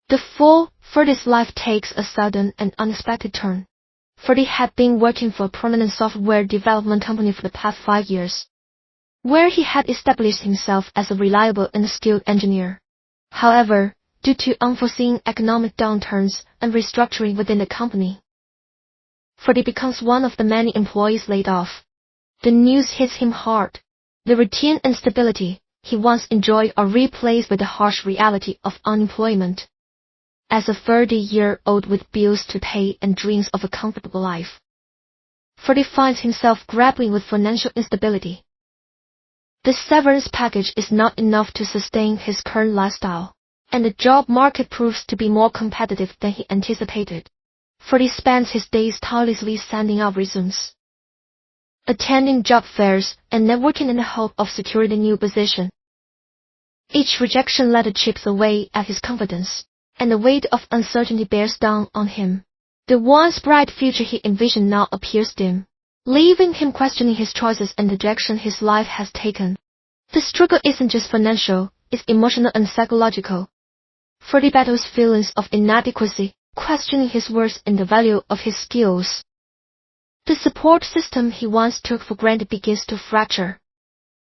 The fall, Ferdi's life takes a sudden and unexpected turn. Ferdi had been working for a prominent software development company for the past 5 years, where he had established himself as a reliable and skilled engineer. However, due to unforeseen economic downturns and restructuring within the company, Ferdi becomes one of the many employees laid off. The news hits him hard. The routine and stability he once enjoyed are replaced with the harsh reality of unemployment. As a 30-year-old with bills to pay and dreams of a comfortable life, Ferdi finds himself grappling with financial instability. The severance package is not enough to sustain his current lifestyle, and the job market proves to be more competitive than he anticipated. Ferdi spends his days tirelessly sending out resumes, attending job fairs, and networking in the hope of securing a new position. Each rejection letter chips away at his confidence, and the weight of uncertainty bears down on him. The once bright future he envisioned now appears dim, leaving him questioning his choices and the direction his life has taken. The struggle isn't just financial, it's emotional and psychological. Ferdi battles feelings of inadequacy, questioning his worth and the value of his skills. The support system he once took for granted begins to fracture,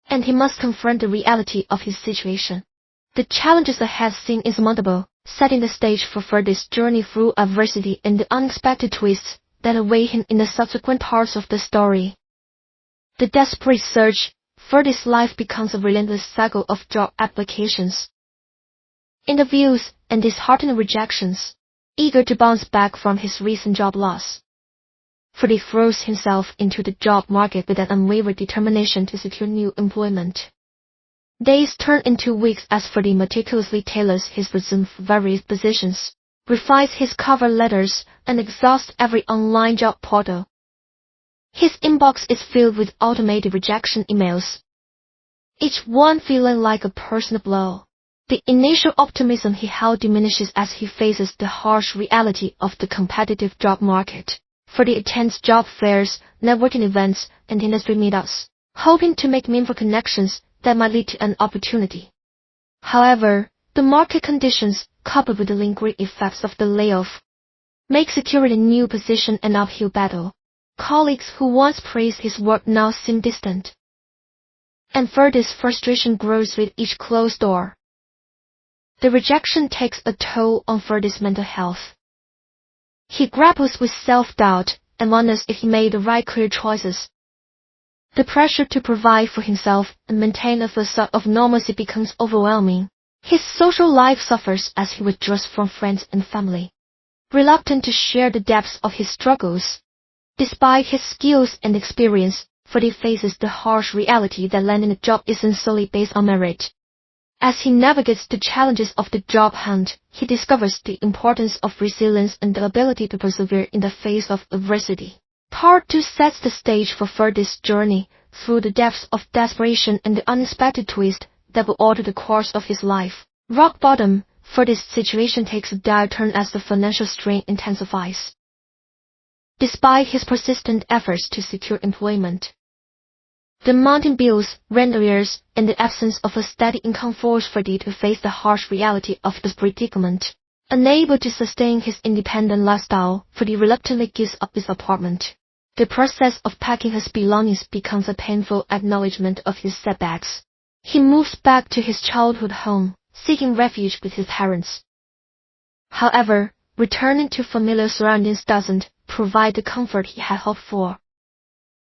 and he must confront the reality of his situation. The challenges ahead seem insurmountable, setting the stage for Ferdi's journey through adversity and the unexpected twists that await him in the subsequent parts of the story. The desperate search, Ferdi's life becomes a relentless cycle of job applications, interviews, and disheartening rejections. Eager to bounce back from his recent job loss, Ferdi throws himself into the job market with an unwavering determination to secure new employment. Days turn into weeks as Ferdi meticulously tailors his resume for various positions, refines his cover letters, and exhausts every online job portal. His inbox is filled with automated rejection emails, each one feeling like a personal blow. The initial optimism he held diminishes as he faces the harsh reality of the competitive job market. Ferdi attends job fairs, networking events, and industry meetups, hoping to make meaningful connections that might lead to an opportunity. However, the market conditions, coupled with the lingering effects of the layoff, make securing a new position an uphill battle. Colleagues who once praised his work now seem distant, and Ferdi's frustration grows with each closed door. The rejection takes a toll on Ferdi's mental health. He grapples with self-doubt and wonders if he made the right career choices. The pressure to provide for himself and maintain a facade of normalcy becomes overwhelming. His social life suffers as he withdraws from friends and family, reluctant to share the depths of his struggles. Despite his skills and experience, Ferdi faces the harsh reality that landing a job isn't solely based on merit. As he navigates the challenges of the job hunt, he discovers the importance of resilience and the ability to persevere in the face of adversity. Part 2 sets the stage for Ferdi's journey through the depths of desperation and the unexpected twist that will alter the course of his life. Rock bottom, Ferdi's situation takes a dire turn as the financial strain intensifies. Despite his persistent efforts to secure employment, the mounting bills, rent arrears, and the absence of a steady income force Ferdi to face the harsh reality of this predicament. Unable to sustain his independent lifestyle, Ferdi reluctantly gives up his apartment. The process of packing his belongings becomes a painful acknowledgement of his setbacks. He moves back to his childhood home, seeking refuge with his parents. However, returning to familiar surroundings doesn't provide the comfort he had hoped for.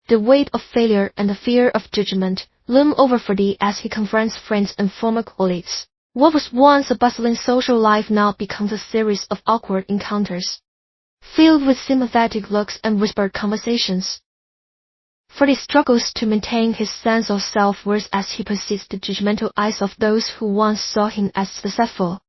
The weight of failure and the fear of judgment loom over Ferdi as he confronts friends and former colleagues. What was once a bustling social life now becomes a series of awkward encounters, filled with sympathetic looks and whispered conversations. Ferdi struggles to maintain his sense of self-worth as he perceives the judgmental eyes of those who once saw him as successful.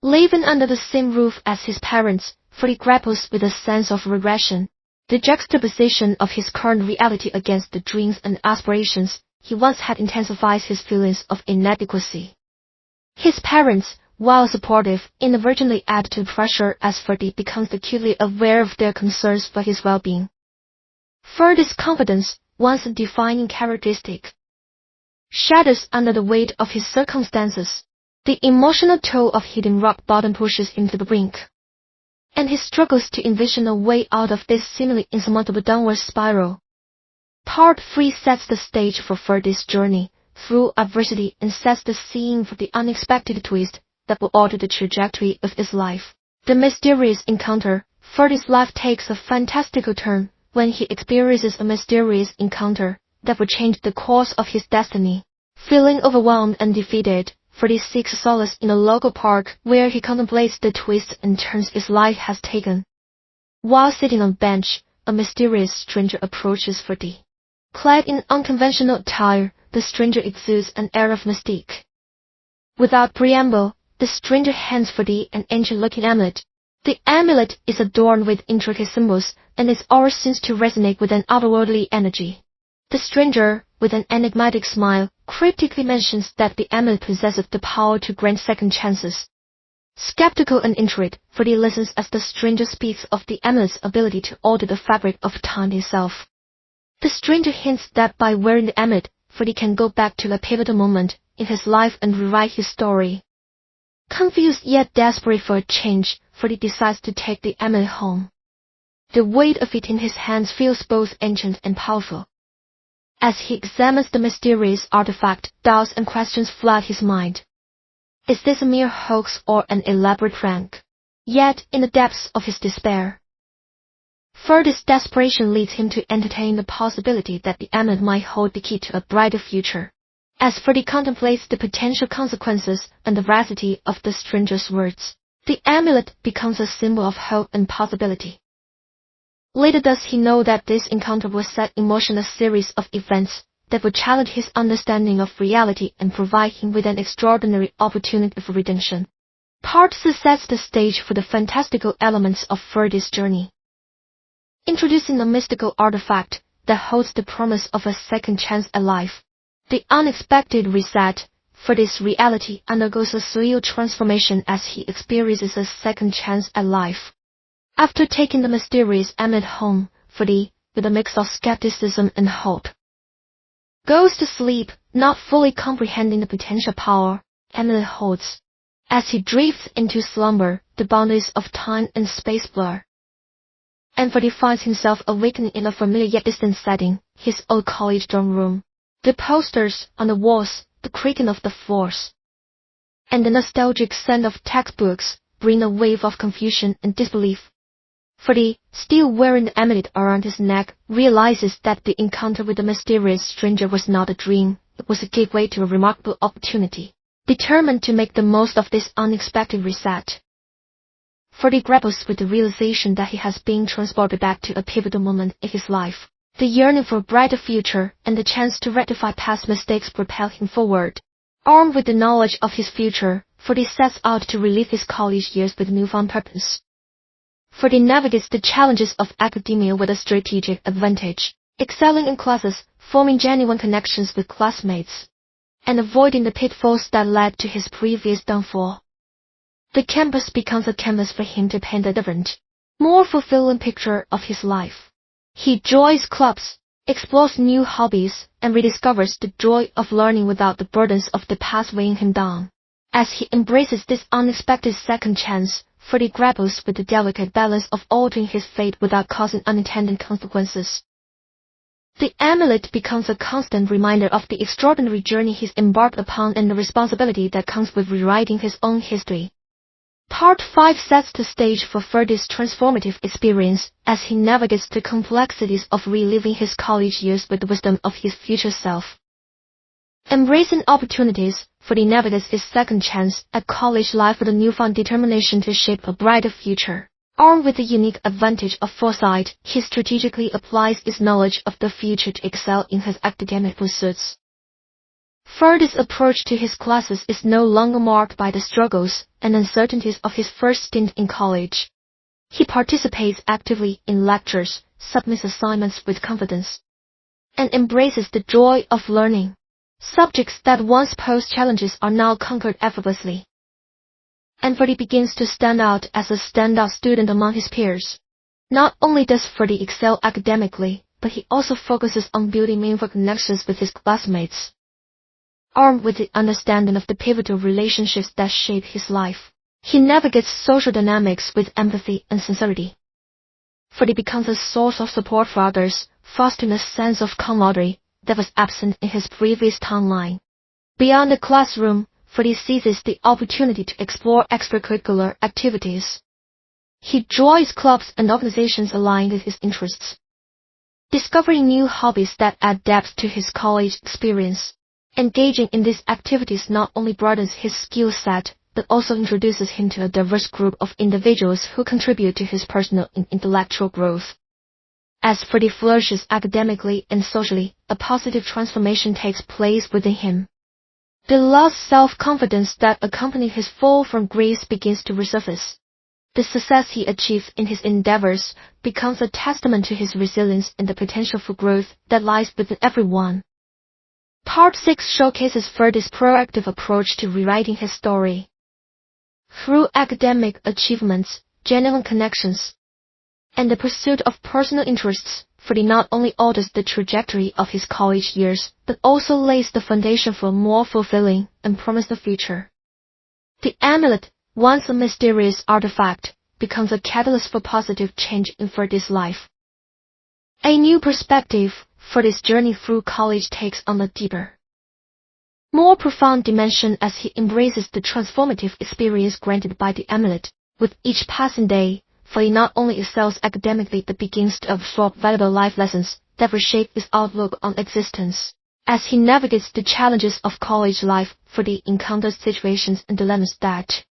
Living under the same roof as his parents, Ferdi grapples with a sense of regression. The juxtaposition of his current reality against the dreams and aspirations he once had intensifies his feelings of inadequacy. His parents, while supportive, inadvertently add to the pressure as Ferdi becomes acutely aware of their concerns for his well-being. Ferdi's confidence, once a defining characteristic, shatters under the weight of his circumstances. The emotional toll of hitting rock bottom pushes him to the brink, and he struggles to envision a way out of this seemingly insurmountable downward spiral. Part 3 sets the stage for Ferdi's journey through adversity and sets the scene for the unexpected twist that will alter the trajectory of his life. The mysterious encounter. Ferdi's life takes a fantastical turn when he experiences a mysterious encounter that will change the course of his destiny. Feeling overwhelmed and defeated, Ferdi seeks solace in a local park where he contemplates the twists and turns his life has taken. While sitting on a bench, a mysterious stranger approaches Ferdi. Clad in unconventional attire, the stranger exudes an air of mystique. Without preamble, the stranger hands Ferdi an ancient-looking amulet. The amulet is adorned with intricate symbols, and its aura seems to resonate with an otherworldly energy. The stranger, with an enigmatic smile, cryptically mentions that the amulet possesses the power to grant second chances. Skeptical and intrigued, Ferdi listens as the stranger speaks of the amulet's ability to alter the fabric of time itself. The stranger hints that by wearing the amulet, Ferdi can go back to a pivotal moment in his life and rewrite his story. Confused yet desperate for a change, Ferdi decides to take the amulet home. The weight of it in his hands feels both ancient and powerful. As he examines the mysterious artifact, doubts and questions flood his mind. Is this a mere hoax or an elaborate prank? Yet, in the depths of his despair, Ferdi's desperation leads him to entertain the possibility that the amulet might hold the key to a brighter future. As Ferdi contemplates the potential consequences and the veracity of the stranger's words, the amulet becomes a symbol of hope and possibility. Little does he know that this encounter will set in motion a series of events that will challenge his understanding of reality and provide him with an extraordinary opportunity for redemption. Part 2 sets the stage for the fantastical elements of Ferdi's journey. Introducing a mystical artifact that holds the promise of a second chance at life. The unexpected reset. Ferdi's reality undergoes a surreal transformation as he experiences a second chance at life. After taking the mysterious amulet home, Ferdi, with a mix of skepticism and hope, goes to sleep, not fully comprehending the potential power the amulet holds. As he drifts into slumber, the boundaries of time and space blur, and Ferdi finds himself awakening in a familiar yet distant setting, his old college dorm room. The posters on the walls, the creaking of the floors, and the nostalgic scent of textbooks bring a wave of confusion and disbelief. Ferdi, still wearing the amulet around his neck, realizes that the encounter with the mysterious stranger was not a dream, it was a gateway to a remarkable opportunity. Determined to make the most of this unexpected reset, Ferdi grapples with the realization that he has been transported back to a pivotal moment in his life. The yearning for a brighter future and the chance to rectify past mistakes propel him forward. Armed with the knowledge of his future, Ferdi sets out to relive his college years with newfound purpose. Ferdi navigates the challenges of academia with a strategic advantage, excelling in classes, forming genuine connections with classmates, and avoiding the pitfalls that led to his previous downfall. The campus becomes a canvas for him to paint a different, more fulfilling picture of his life. He joins clubs, explores new hobbies, and rediscovers the joy of learning without the burdens of the past weighing him down. As he embraces this unexpected second chance, Ferdi grapples with the delicate balance of altering his fate without causing unintended consequences. The amulet becomes a constant reminder of the extraordinary journey he's embarked upon and the responsibility that comes with rewriting his own history. Part 5 sets the stage for Ferdi's transformative experience as he navigates the complexities of reliving his college years with the wisdom of his future self. Embracing opportunities, Ferdi navigates his second chance at college life with a newfound determination to shape a brighter future. Armed with the unique advantage of foresight, he strategically applies his knowledge of the future to excel in his academic pursuits. Ferdi's approach to his classes is no longer marked by the struggles and uncertainties of his first stint in college. He participates actively in lectures, submits assignments with confidence, and embraces the joy of learning. Subjects that once posed challenges are now conquered effortlessly. And Ferdi begins to stand out as a standout student among his peers. Not only does Ferdi excel academically, but he also focuses on building meaningful connections with his classmates. Armed with the understanding of the pivotal relationships that shape his life, he navigates social dynamics with empathy and sincerity. Ferdi becomes a source of support for others, fostering a sense of camaraderie that was absent in his previous timeline. Beyond the classroom, Ferdi seizes the opportunity to explore extracurricular activities. He joins clubs and organizations aligned with his interests, discovering new hobbies that add depth to his college experience. Engaging in these activities not only broadens his skill set, but also introduces him to a diverse group of individuals who contribute to his personal and intellectual growth. As Ferdi flourishes academically and socially, a positive transformation takes place within him. The lost self-confidence that accompanied his fall from grace begins to resurface. The success he achieves in his endeavors becomes a testament to his resilience and the potential for growth that lies within everyone. Part 6 showcases Ferdi's proactive approach to rewriting his story. Through academic achievements, genuine connections, and the pursuit of personal interests, Ferdi not only alters the trajectory of his college years, but also lays the foundation for a more fulfilling and promising future. The amulet, once a mysterious artifact, becomes a catalyst for positive change in Ferdi's life. A new perspective, Ferdi's journey through college takes on a deeper, more profound dimension as he embraces the transformative experience granted by the amulet. With each passing day, Ferdi not only excels academically but begins to absorb valuable life lessons that reshape his outlook on existence. As he navigates the challenges of college life, Ferdi encounters situations and dilemmas that,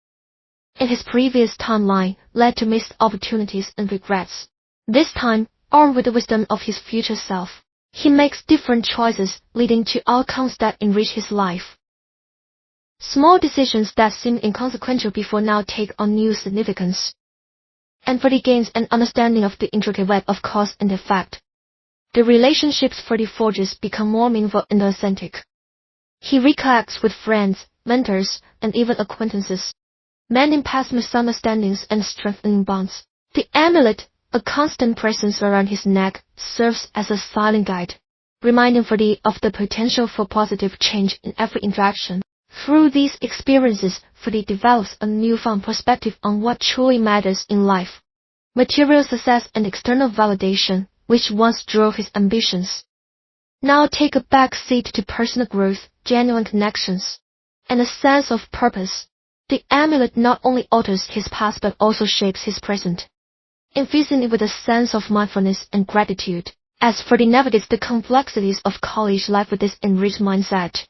in his previous timeline, led to missed opportunities and regrets. This time, armed with the wisdom of his future self, he makes different choices, leading to outcomes that enrich his life. Small decisions that seemed inconsequential before now take on new significance, and Ferdi gains an understanding of the intricate web of cause and effect. The relationships Ferdi forges become more meaningful and authentic. He reconnects with friends, mentors, and even acquaintances, mending past misunderstandings and strengthening bonds. The amulet, a constant presence around his neck, serves as a silent guide, reminding Ferdi of the potential for positive change in every interaction. Through these experiences, Ferdi develops a newfound perspective on what truly matters in life. Material success and external validation, which once drove his ambitions, now take a back seat to personal growth, genuine connections, and a sense of purpose. The amulet not only alters his past but also shapes his present, infusing it with a sense of mindfulness and gratitude. As Ferdi navigates the complexities of college life with this enriched mindset,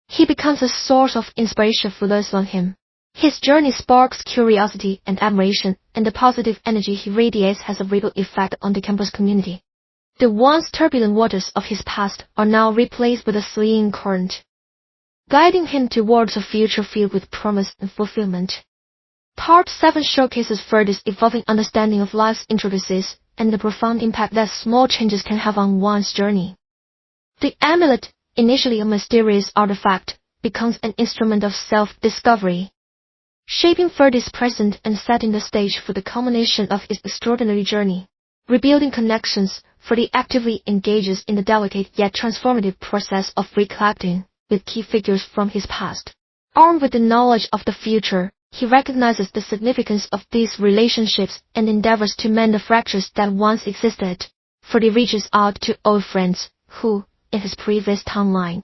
he becomes a source of inspiration for those around him. His journey sparks curiosity and admiration, and the positive energy he radiates has a ripple effect on the campus community. The once turbulent waters of his past are now replaced with a serene current, guiding him towards a future filled with promise and fulfillment. Part 7 showcases Ferdi's evolving understanding of life's intricacies and the profound impact that small changes can have on one's journey. The amulet, initially a mysterious artifact, becomes an instrument of self-discovery, shaping Ferdi's present and setting the stage for the culmination of his extraordinary journey. Rebuilding connections, Ferdi actively engages in the delicate yet transformative process of reconnecting with key figures from his past. Armed with the knowledge of the future, he recognizes the significance of these relationships and endeavors to mend the fractures that once existed. Ferdi reaches out to old friends who, in his previous timeline,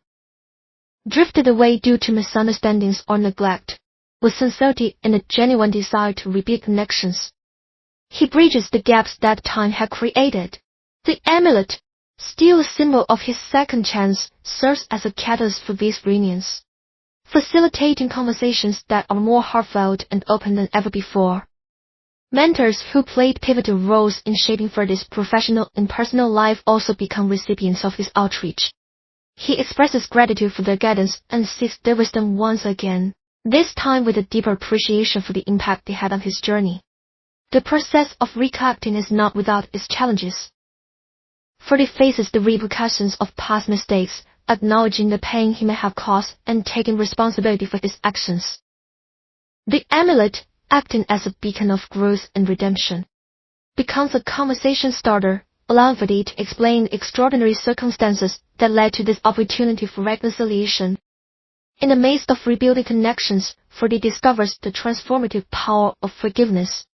drifted away due to misunderstandings or neglect. With sincerity and a genuine desire to rebuild connections, he bridges the gaps that time had created. The amulet, still a symbol of his second chance, serves as a catalyst for these reunions, facilitating conversations that are more heartfelt and open than ever before. Mentors who played pivotal roles in shaping Ferdi's professional and personal life also become recipients of his outreach. He expresses gratitude for their guidance and seeks their wisdom once again, this time with a deeper appreciation for the impact they had on his journey. The process of reconnecting is not without its challenges. Ferdi faces the repercussions of past mistakes, acknowledging the pain he may have caused and taking responsibility for his actions. The amulet, acting as a beacon of growth and redemption, becomes a conversation starter, allowing Ferdi to explain the extraordinary circumstances that led to this opportunity for reconciliation. In the midst of rebuilding connections, Ferdi discovers the transformative power of forgiveness.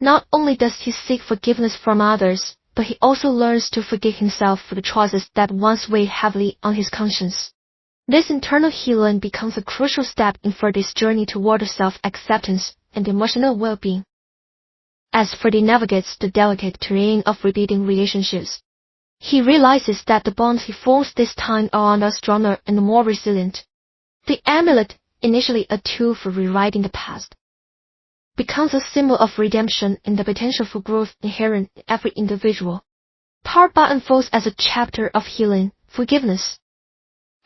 Not only does he seek forgiveness from others, but he also learns to forgive himself for the choices that once weighed heavily on his conscience. This internal healing becomes a crucial step in Ferdi's journey toward self-acceptance and emotional well-being. As Ferdi navigates the delicate terrain of rebuilding relationships, he realizes that the bonds he forms this time are stronger and more resilient. The amulet, initially a tool for rewriting the past, becomes a symbol of redemption and the potential for growth inherent in every individual. Part B unfolds as a chapter of healing, forgiveness,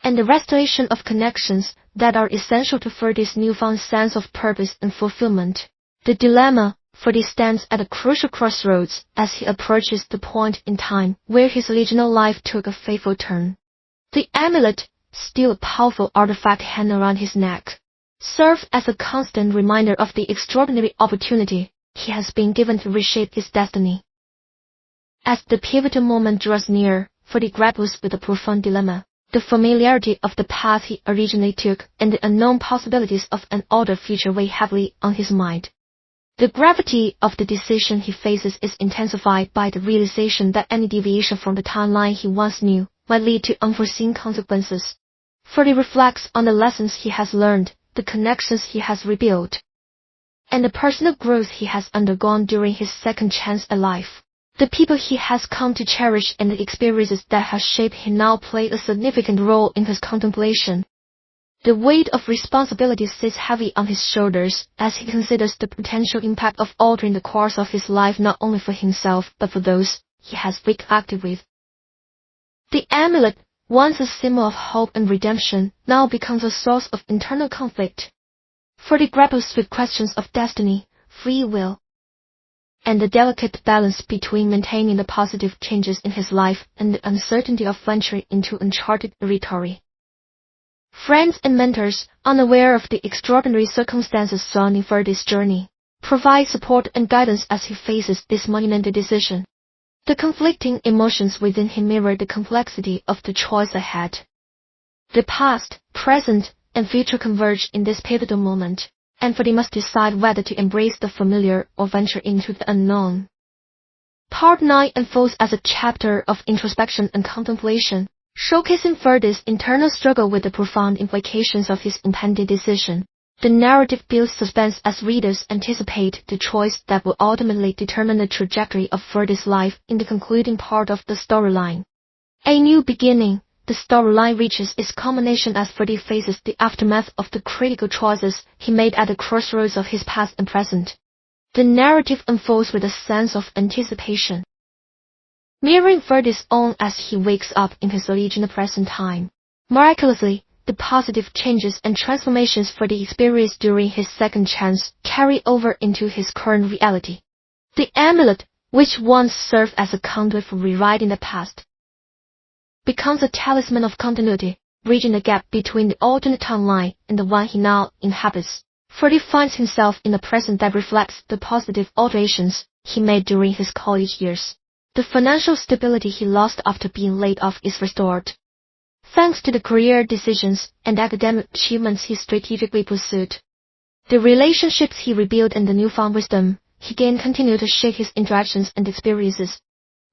and the restoration of connections that are essential to Ferdi's newfound sense of purpose and fulfillment. The dilemma: Ferdi stands at a crucial crossroads as he approaches the point in time where his original life took a fateful turn. The amulet, still a powerful artifact hanging around his neck, serves as a constant reminder of the extraordinary opportunity he has been given to reshape his destiny. As the pivotal moment draws near, Ferdi grapples with a profound dilemma: the familiarity of the path he originally took and the unknown possibilities of an altered future weigh heavily on his mind. The gravity of the decision he faces is intensified by the realization that any deviation from the timeline he once knew might lead to unforeseen consequences. Ferdi reflects on the lessons he has learned, the connections he has rebuilt, and the personal growth he has undergone during his second chance at life. The people he has come to cherish and the experiences that have shaped him now play a significant role in his contemplation. The weight of responsibility sits heavy on his shoulders as he considers the potential impact of altering the course of his life not only for himself but for those he has reconnected with. The amulet, once a symbol of hope and redemption, now becomes a source of internal conflict. Ferdi grapples with questions of destiny, free will, and the delicate balance between maintaining the positive changes in his life and the uncertainty of venturing into uncharted territory. Friends and mentors, unaware of the extraordinary circumstances surrounding Ferdi's journey, provide support and guidance as he faces this monumental decision. The conflicting emotions within him mirror the complexity of the choice ahead. The past, present, and future converge in this pivotal moment, and Ferdi must decide whether to embrace the familiar or venture into the unknown. Part 9 unfolds as a chapter of introspection and contemplation, showcasing Ferdi's internal struggle with the profound implications of his impending decision. The narrative builds suspense as readers anticipate the choice that will ultimately determine the trajectory of Ferdi's life in the concluding part of the storyline. A new beginning. The storyline reaches its culmination as Ferdi faces the aftermath of the critical choices he made at the crossroads of his past and present. The narrative unfolds with a sense of anticipation, mirroring Ferdi's own as he wakes up in his original present time. Miraculously, the positive changes and transformations Ferdi experienced during his second chance carry over into his current reality. The amulet, which once served as a conduit for rewriting the past, becomes a talisman of continuity, bridging the gap between the alternate timeline and the one he now inhabits. Ferdi finds himself in a present that reflects the positive alterations he made during his college years. The financial stability he lost after being laid off is restored, thanks to the career decisions and academic achievements he strategically pursued. The relationships he rebuilt and the newfound wisdom he gained continue to shape his interactions and experiences.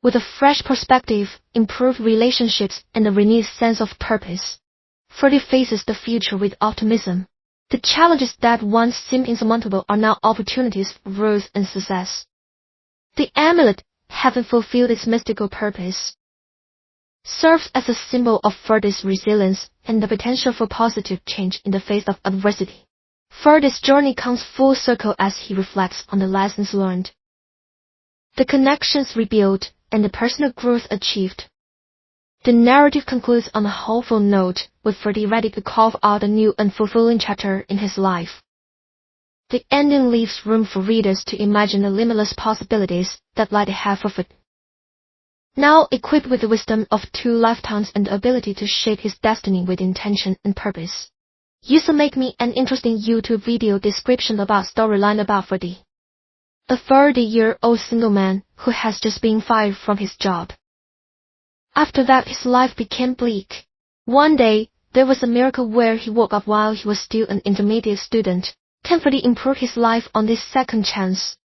With a fresh perspective, improved relationships, and a renewed sense of purpose, Ferdi faces the future with optimism. The challenges that once seemed insurmountable are now opportunities for growth and success. The amulet, having fulfilled its mystical purpose, serves as a symbol of Ferdi's resilience and the potential for positive change in the face of adversity. Ferdi's journey comes full circle as he reflects on the lessons learned, the connections rebuilt, and the personal growth achieved. The narrative concludes on a hopeful note, with Ferdi ready to carve out a new and fulfilling chapter in his life. The ending leaves room for readers to imagine the limitless possibilities that lie ahead for Ferdi. Now equipped with the wisdom of 2 lifetimes and the ability to shape his destiny with intention and purpose, user make me an interesting YouTube video description about storyline about Ferdi, a 30-year-old single man who has just been fired from his job. After that, his life became bleak. One day, there was a miracle where he woke up while he was still an intermediate student. Can Ferdi improve his life on this second chance?